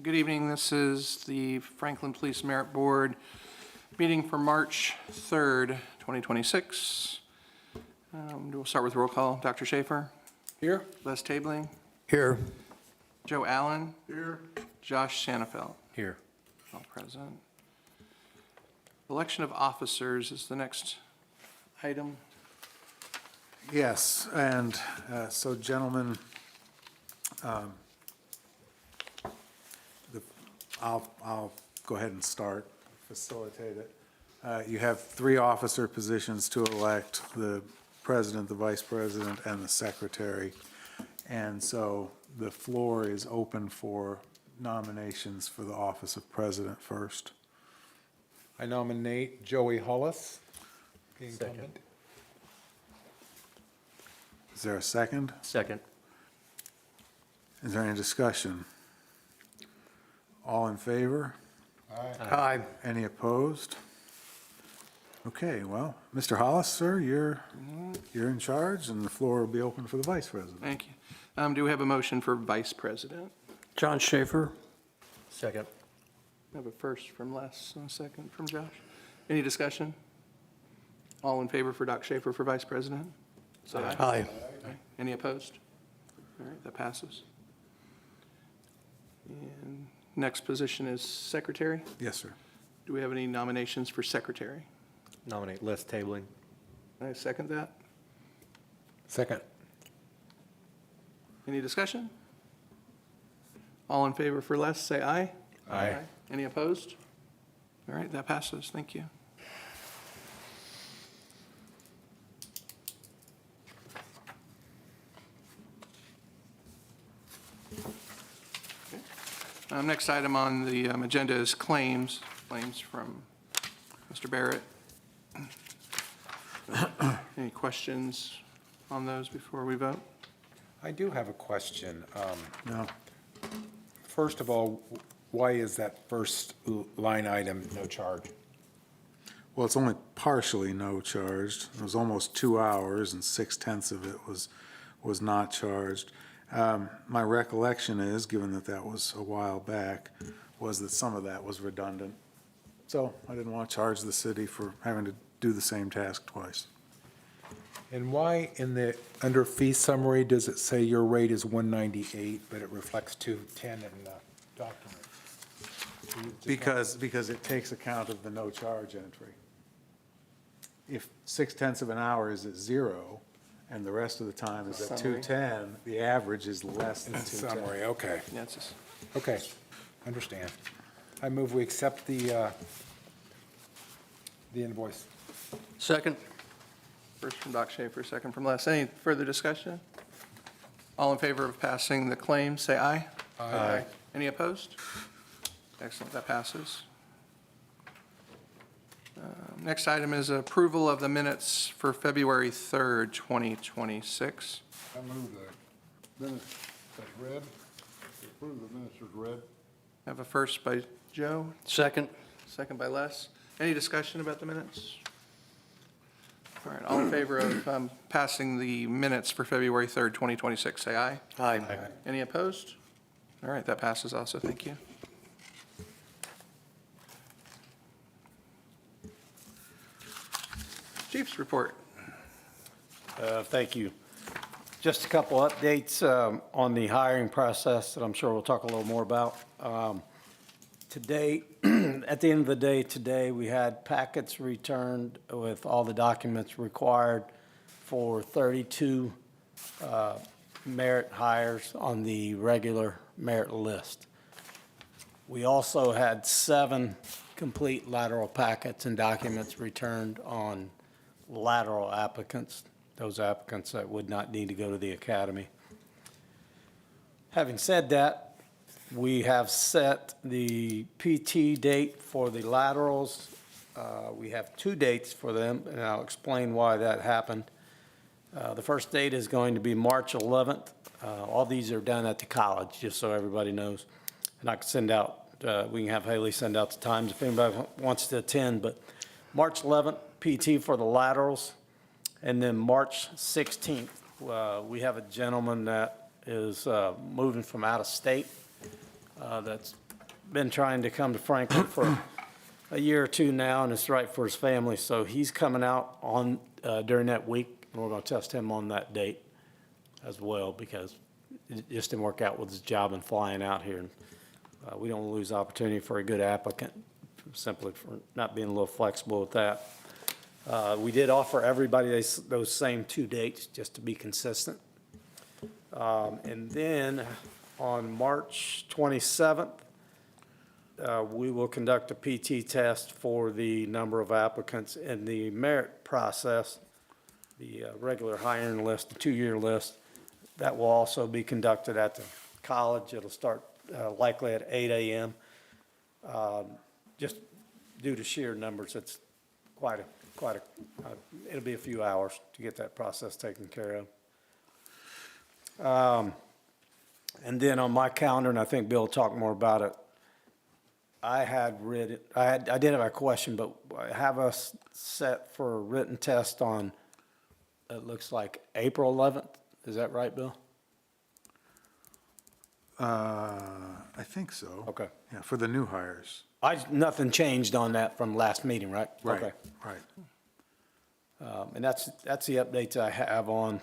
Good evening. This is the Franklin Police Merit Board meeting for March 3rd, 2026. We'll start with roll call. Dr. Schaefer? Here. Les Tabling? Here. Joe Allen? Here. Josh Sanafelt? Here. All present. Election of officers is the next item. Yes, and so gentlemen, I'll go ahead and start, facilitate it. You have 3 officer positions to elect: the president, the vice president, and the secretary. And so the floor is open for nominations for the office of president first. I nominate Joey Hollis, the incumbent. Is there a second? Second. Is there any discussion? All in favor? Aye. Any opposed? Okay, well, Mr. Hollis, sir, you're in charge, and the floor will be open for the vice president. Thank you. Do we have a motion for vice president? John Schaefer. Second. We have a first from Les and a second from Josh. Any discussion? All in favor for Dr. Schaefer for vice president? Say aye. Aye. Any opposed? All right, that passes. And next position is secretary. Yes, sir. Do we have any nominations for secretary? Nominate Les Tabling. I second that. Second. Any discussion? All in favor for Les, say aye. Aye. Any opposed? All right, that passes. Thank you. Next item on the agenda is claims from Mr. Barrett. Any questions on those before we vote? I do have a question. No. First of all, why is that first line item no charge? Well, it's only partially no charged. It was almost 2 hours, and 6/10 of it was not charged. My recollection is, given that that was a while back, was that some of that was redundant. So I didn't want to charge the city for having to do the same task twice. And why in the, under fee summary, does it say your rate is 198, but it reflects 210 in the document? Because it takes account of the no charge entry. If 6/10 of an hour is at 0, and the rest of the time is at Summary. 210, the average is less than In 210. summary, okay. Yeah, it's just, Okay, understand. I move we accept the invoice. Second. first from Dr. Schaefer, second from Les. Any further discussion? All in favor of passing the claims, say aye. Aye. Any opposed? Excellent, that passes. Next item is approval of the minutes for February 3rd, 2026. I move the minutes as read, approve the minutes as read. I have a first by Joe, Second. second by Les. Any discussion about the minutes? All right, all in favor of passing the minutes for February 3rd, 2026, say aye. Aye. Any opposed? All right, that passes also, thank you. Chief's report. Thank you. Just a couple updates on the hiring process that I'm sure we'll talk a little more about. Today, at the end of the day today, we had packets returned with all the documents required for 32 merit hires on the regular merit list. We also had 7 complete lateral packets and documents returned on lateral applicants, those applicants that would not need to go to the academy. Having said that, we have set the PT date for the laterals. We have 2 dates for them, and I'll explain why that happened. The first date is going to be March 11th. All these are done at the college, just so everybody knows. And I can send out, we can have Haley send out the times if anybody wants to attend, but March 11th, PT for the laterals. And then March 16th, we have a gentleman that is moving from out of state that's been trying to come to Franklin for a year or two now, and it's right for his family. So he's coming out on, during that week, and we're going to test him on that date as well, because it just didn't work out with his job and flying out here. And we don't lose opportunity for a good applicant, simply for not being a little flexible with that. We did offer everybody those same 2 dates, just to be consistent. And then on March 27th, we will conduct a PT test for the number of applicants in the merit process, the regular hiring list, the 2-year list. That will also be conducted at the college. It'll start likely at 8 a.m. Just due to sheer numbers, it's it'll be a few hours to get that process taken care of. And then on my calendar, and I think Bill will talk more about it, I did have a question, but I have us set for a written test on, it looks like April 11th. Is that right, Bill? I think so. Okay. Yeah, for the new hires. Nothing changed on that from last meeting, right? Okay. Right. And that's the updates I have on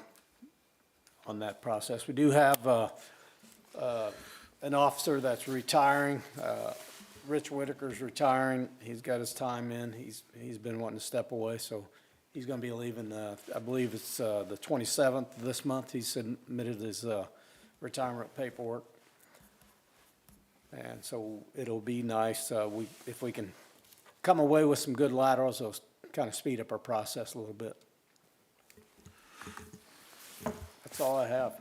that process. We do have an officer that's retiring. Rich Whitaker's retiring. He's got his time in. He's been wanting to step away, so he's going to be leaving, I believe it's the 27th of this month. He submitted his retirement paperwork. And so it'll be nice, if we can come away with some good laterals, it'll kind of speed up our process a little bit. That's all I have.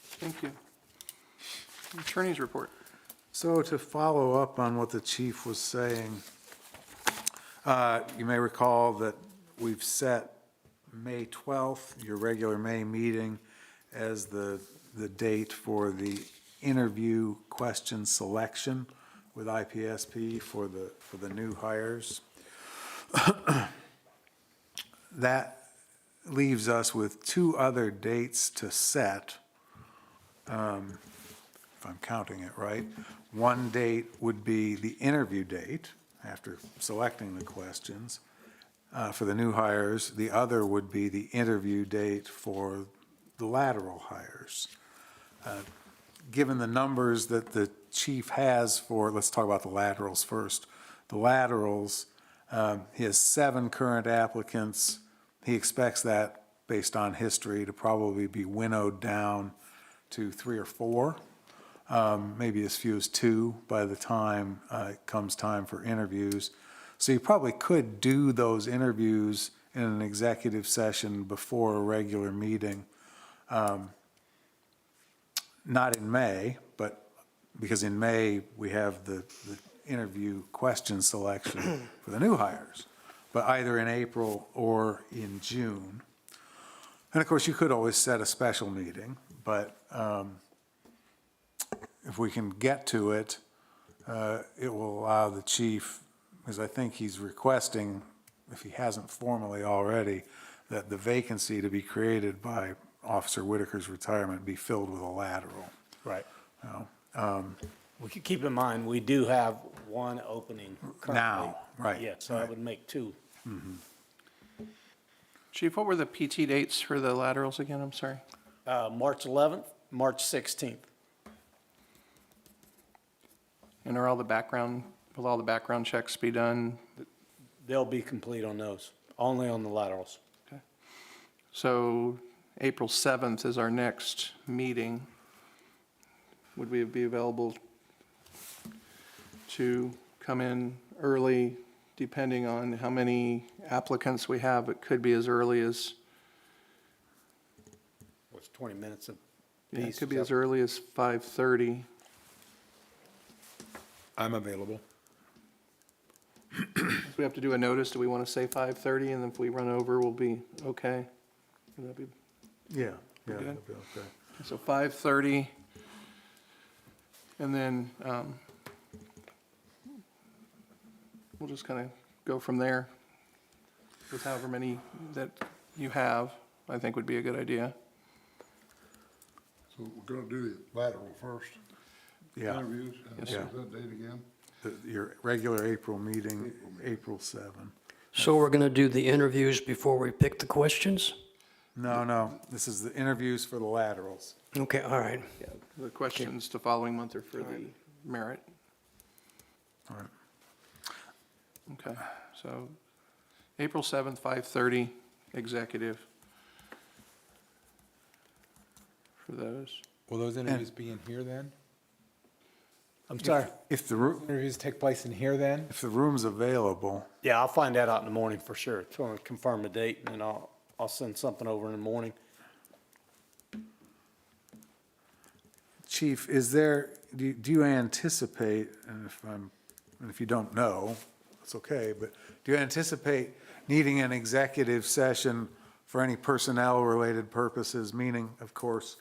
Thank you. Attorney's report. So to follow up on what the chief was saying, you may recall that we've set May 12th, your regular May meeting, as the date for the interview question selection with IPSP for the new hires. That leaves us with 2 other dates to set, if I'm counting it right. One date would be the interview date, after selecting the questions, for the new hires. The other would be the interview date for the lateral hires. Given the numbers that the chief has for, let's talk about the laterals first. The laterals, he has 7 current applicants. He expects that, based on history, to probably be winnowed down to 3 or 4, maybe as few as 2 by the time it comes time for interviews. So you probably could do those interviews in an executive session before a regular meeting. Not in May, but because in May, we have the interview question selection for the new hires, but either in April or in June. And of course, you could always set a special meeting, but if we can get to it, it will allow the chief, because I think he's requesting, if he hasn't formally already, that the vacancy to be created by Officer Whitaker's retirement be filled with a lateral. Right. You know, We could keep in mind, we do have 1 opening currently. Now, right, Yeah, so that would make 2. Chief, what were the PT dates for the laterals again? I'm sorry. March 11th, March 16th. And will all the background checks be done? They'll be complete on those, only on the laterals. So April 7th is our next meeting. Would we be available to come in early, depending on how many applicants we have? It could be as early as, What's 20 minutes of yeah, it piece? could be as early as 5:30. I'm available. If we have to do a notice, do we want to say 5:30, and if we run over, we'll be okay? Would that be, yeah, Good. that'd be okay. so 5:30, and then we'll just kind of go from there with however many that you have, I think would be a good idea. So we're gonna do the lateral first. Yeah, Interviews, and Yes, what was that date again? your regular April meeting, April 7. So we're going to do the interviews before we pick the questions? No, this is the interviews for the laterals. Okay, all right. yeah, the questions the following month are for the merit. All right. Okay, so April 7th, 5:30, executive for those. Will those interviews be in here then? I'm sorry. If the, Interviews take place in here then? if the room's available, Yeah, I'll find that out in the morning for sure. Just want to confirm the date, and then I'll send something over in the morning. Chief, is there, do you anticipate, and if you don't know, it's okay, but do you anticipate needing an executive session for any personnel-related purposes? Meaning, of course,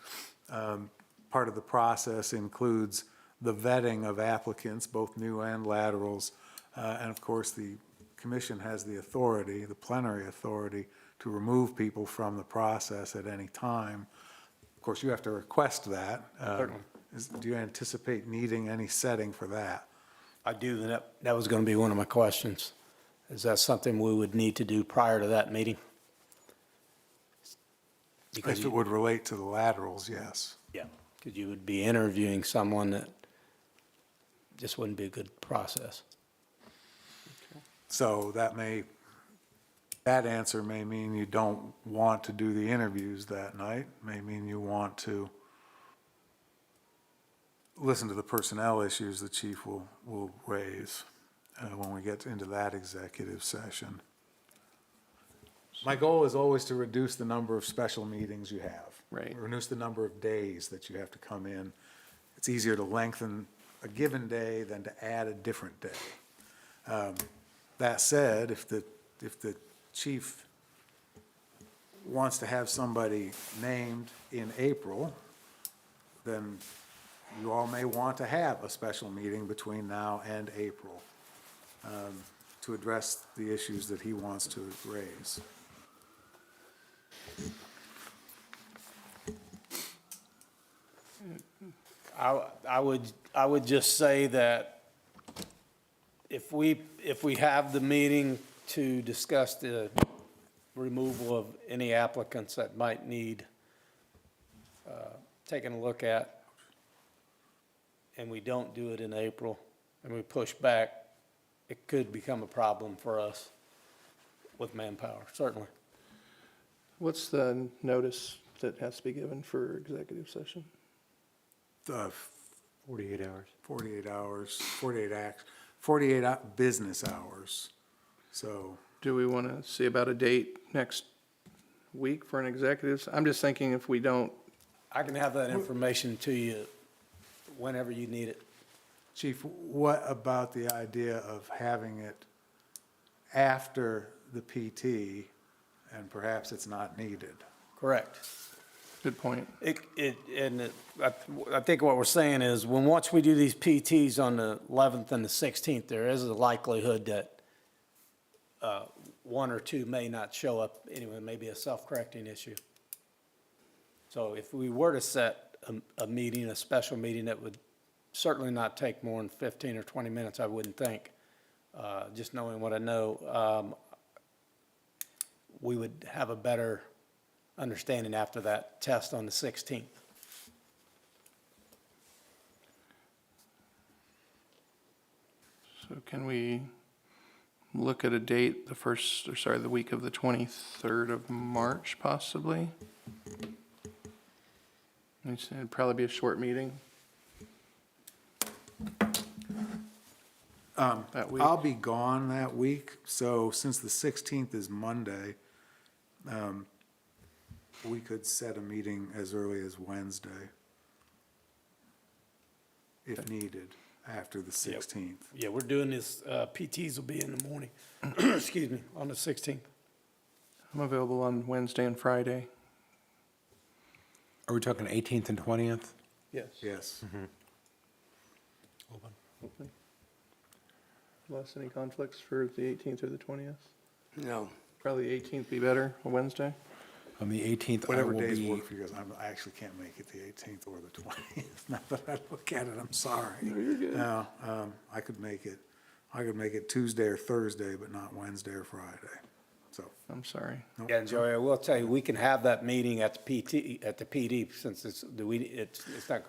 part of the process includes the vetting of applicants, both new and laterals. And of course, the commission has the authority, the plenary authority, to remove people from the process at any time. Of course, you have to request that. Certainly. Do you anticipate needing any setting for that? I do, and that was going to be one of my questions. Is that something we would need to do prior to that meeting? Because If it would relate to the laterals, yes. yeah, because you would be interviewing someone that just wouldn't be a good process. So that answer may mean you don't want to do the interviews that night, may mean you want to listen to the personnel issues the chief will raise when we get into that executive session. My goal is always to reduce the number of special meetings you have. Right. Reduce the number of days that you have to come in. It's easier to lengthen a given day than to add a different day. That said, if the chief wants to have somebody named in April, then you all may want to have a special meeting between now and April to address the issues that he wants to raise. I would just say that if we have the meeting to discuss the removal of any applicants that might need taking a look at, and we don't do it in April, and we push back, it could become a problem for us with manpower, certainly. What's the notice that has to be given for executive session? 48 hours. 48 hours, 48 business hours. So, Do we want to see about a date next week for an executive? I'm just thinking if we don't, I can have that information to you whenever you need it. Chief, what about the idea of having it after the PT, and perhaps it's not needed? Correct. good point. I think what we're saying is, once we do these PTs on the 11th and the 16th, there is a likelihood that one or two may not show up anyway, maybe a self-correcting issue. So if we were to set a meeting, a special meeting, that would certainly not take more than 15 or 20 minutes, I wouldn't think. Just knowing what I know, we would have a better understanding after that test on the 16th. So can we look at a date, the week of the 23rd of March, possibly? It'd probably be a short meeting. That week. I'll be gone that week, so since the 16th is Monday, we could set a meeting as early as Wednesday, if needed, after the 16th. Yeah, we're doing this, PTs will be in the morning, excuse me, on the 16th. I'm available on Wednesday and Friday. Are we talking 18th and 20th? Yes. Yes. Unless any conflicts for the 18th or the 20th? No. Probably the 18th be better, a Wednesday? On the 18th, I Whatever will days be, work for you guys. I actually can't make it the 18th or the 20th. Not that I look at it, I'm sorry. No, you're good. No, I could make it Tuesday or Thursday, but not Wednesday or Friday. So, I'm sorry. Yeah, and Joey, I will tell you, we can have that meeting at the PD, since it's not,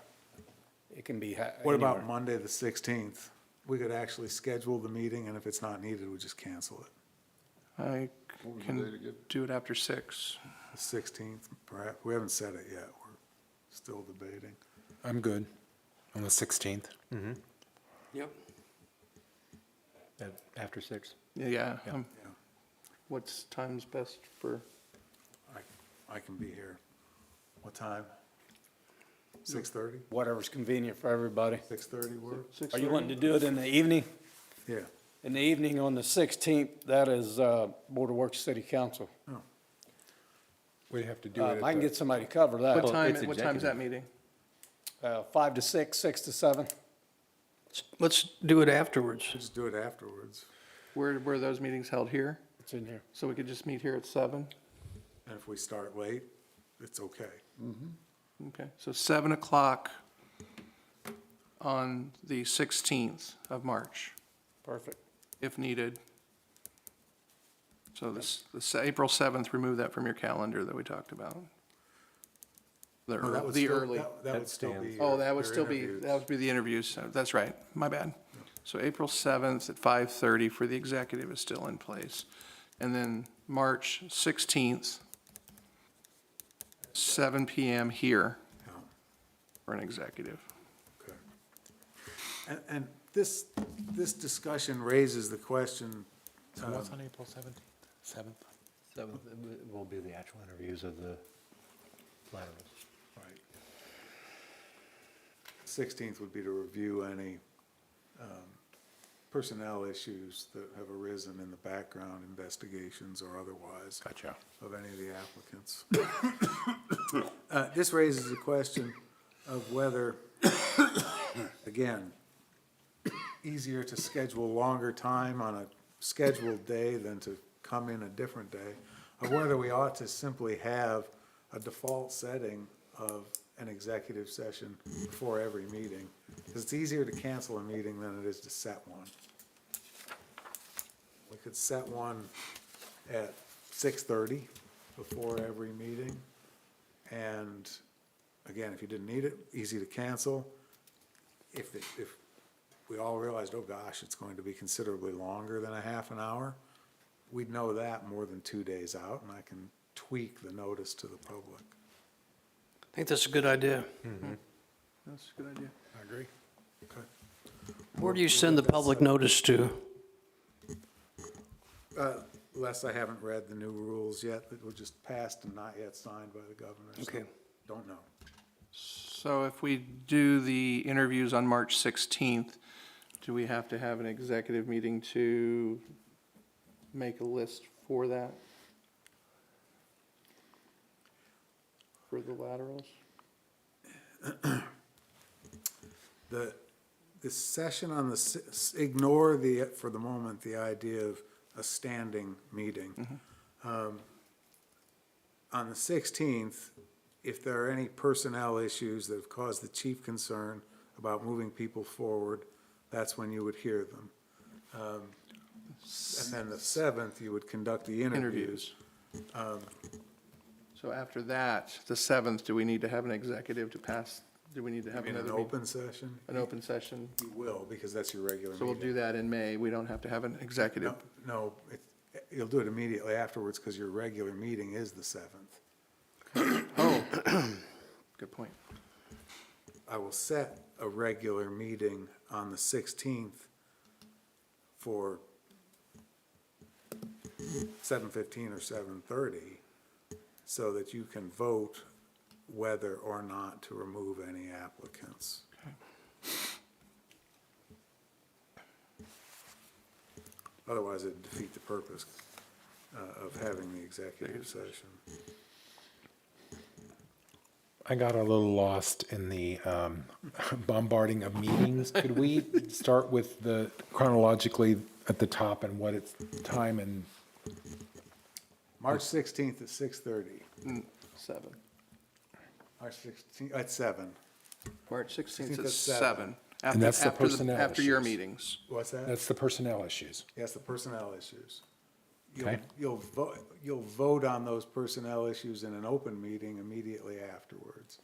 it can be what about anywhere. Monday, the 16th? We could actually schedule the meeting, and if it's not needed, we just cancel it. I What was the date can again? do it after 6. The 16th, perhaps, we haven't set it yet, we're still debating. I'm good on the 16th. Yep. After 6? Yeah, Yeah. what's time's best for, I can be here. What time? 6:30? Whatever's convenient for everybody. 6:30 work? Are you wanting to do it in the evening? Yeah. In the evening on the 16th, that is Board of Works City Council. We have to do it I can at get somebody to cover what that. time, it's what time's that meeting? 5 to 6, 6 to 7. Let's do it afterwards. Just do it afterwards. Where are those meetings held here? It's in here. So we could just meet here at 7? And if we start late, it's okay. Okay, so 7 o'clock on the 16th of March, Perfect. if needed. So this April 7th, remove that from your calendar that we talked about. The No, that would the still- early. That would still be. Oh, your- that would your still be, interviews. that would be the interviews. So that's right, my bad. So April 7th at 5:30 for the executive is still in place. And then March 16th, 7 PM here Yeah, for an executive. okay. And this discussion raises the question, So what's on April 17th? 7th? 7th will be the actual interviews of the laterals. right. 16th would be to review any personnel issues that have arisen in the background investigations or otherwise. Gotcha. Of any of the applicants. This raises the question of whether, again, easier to schedule longer time on a scheduled day than to come in a different day, of whether we ought to simply have a default setting of an executive session before every meeting. Because it's easier to cancel a meeting than it is to set one. We could set one at 6:30 before every meeting. And again, if you didn't need it, easy to cancel. If we all realized, oh gosh, it's going to be considerably longer than a half an hour, we'd know that more than 2 days out, and I can tweak the notice to the public. I think that's a good idea. That's a good idea. I agree. Okay. Where do you send the public notice to? Les, I haven't read the new rules yet, that were just passed and not yet signed by the governor. so Okay. Don't know. So if we do the interviews on March 16th, do we have to have an executive meeting to make a list for that? For the laterals? The session on ignore for the moment, the idea of a standing meeting. On the 16th, if there are any personnel issues that have caused the chief concern about moving people forward, that's when you would hear them. And then the 7th, you would conduct the interviews. So after that, the 7th, do we need to have an executive to pass, do we need to have In an another meeting? open session? An open session? You will, because that's your regular So we'll meeting. do that in May. We don't have to have an executive. No, you'll do it immediately afterwards, because your regular meeting is the 7th. Oh, good point. I will set a regular meeting on the 16th for 7:15 or 7:30, so that you can vote whether or not to remove any applicants. Otherwise, it'd defeat the purpose of having the executive session. I got a little lost in the bombarding of meetings. Could we start with the chronologically at the top and what it's time and, March 16th at 6:30. 7. March 16th, at 7. March 16th at at 7. And that's the After personnel After your issues. meetings. What's that? That's the personnel issues. Yes, the personnel issues. Okay. You'll vote on those personnel issues in an open meeting immediately afterwards.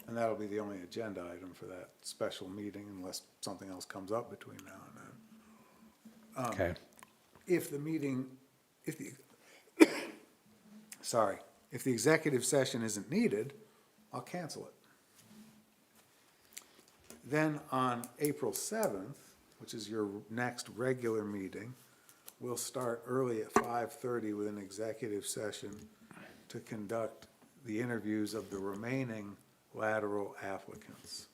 And that'll be the only agenda item for that special meeting unless something else comes up between now and then. Okay. If the meeting, if the, sorry, if the executive session isn't needed, I'll cancel it. Then on April 7th, which is your next regular meeting, we'll start early at 5:30 with an executive session to conduct the interviews of the remaining lateral applicants.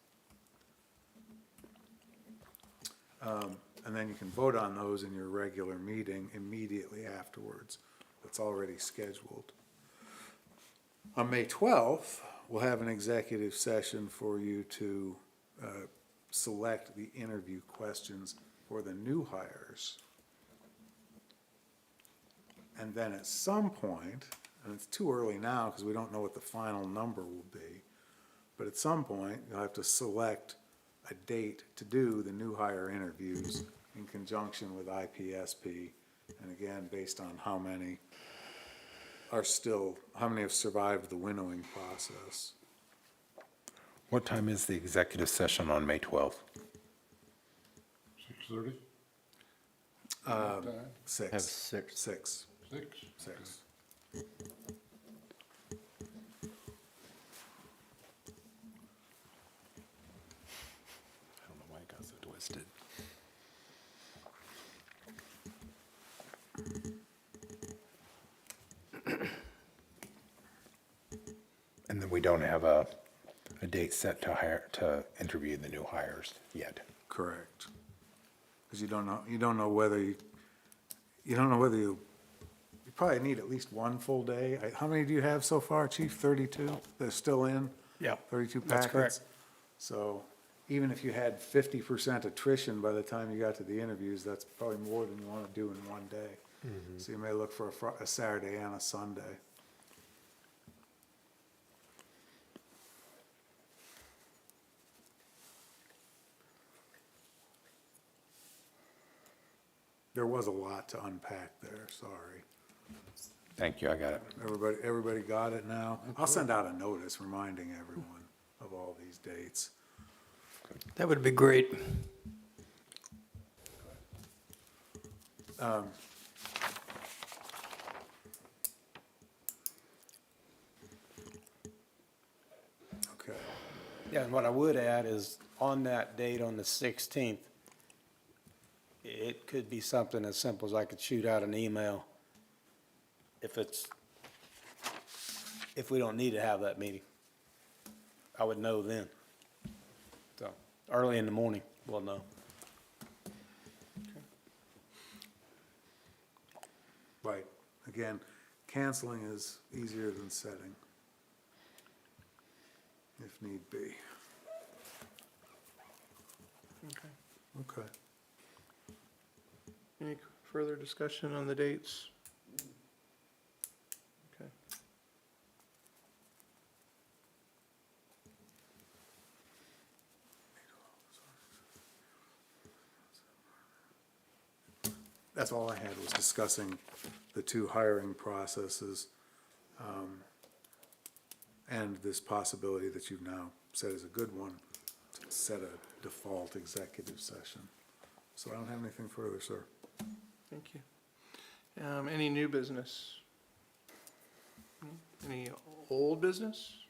And then you can vote on those in your regular meeting immediately afterwards. That's already scheduled. On May 12th, we'll have an executive session for you to select the interview questions for the new hires. And then at some point, and it's too early now because we don't know what the final number will be, but at some point, you'll have to select a date to do the new hire interviews in conjunction with IPSP. And again, based on how many have survived the winnowing process. What time is the executive session on May 12th? 6:30? Time? 6. Have 6. 6. 6? 6. I don't know why it got so twisted. And then we don't have a date set to interview the new hires yet. Correct. Because you don't know whether you probably need at least one full day. How many do you have so far, Chief? 32 that are still in? Yeah, 32 packets? that's correct. So even if you had 50% attrition by the time you got to the interviews, that's probably more than you want to do in one day. So you may look for a Saturday and a Sunday. There was a lot to unpack there, sorry. Thank you, I got it. Everybody got it now? I'll send out a notice reminding everyone of all these dates. That would be great. Okay. Yeah, and what I would add is on that date, on the 16th, it could be something as simple as I could shoot out an email if we don't need to have that meeting. I would know then. So, early in the morning, we'll know. Right. Again, canceling is easier than setting, if need be. Okay. Okay. Any further discussion on the dates? Okay. That's all I had, was discussing the two hiring processes, and this possibility that you've now said is a good one, to set a default executive session. So I don't have anything further, sir. Thank you. Any new business? Any old business?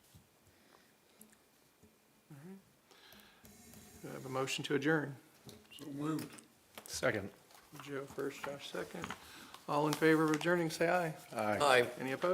All right. Do I have a motion to adjourn? So moved. Second. Joe first, Josh second. All in favor of adjourning, say aye. Aye. Any opposed?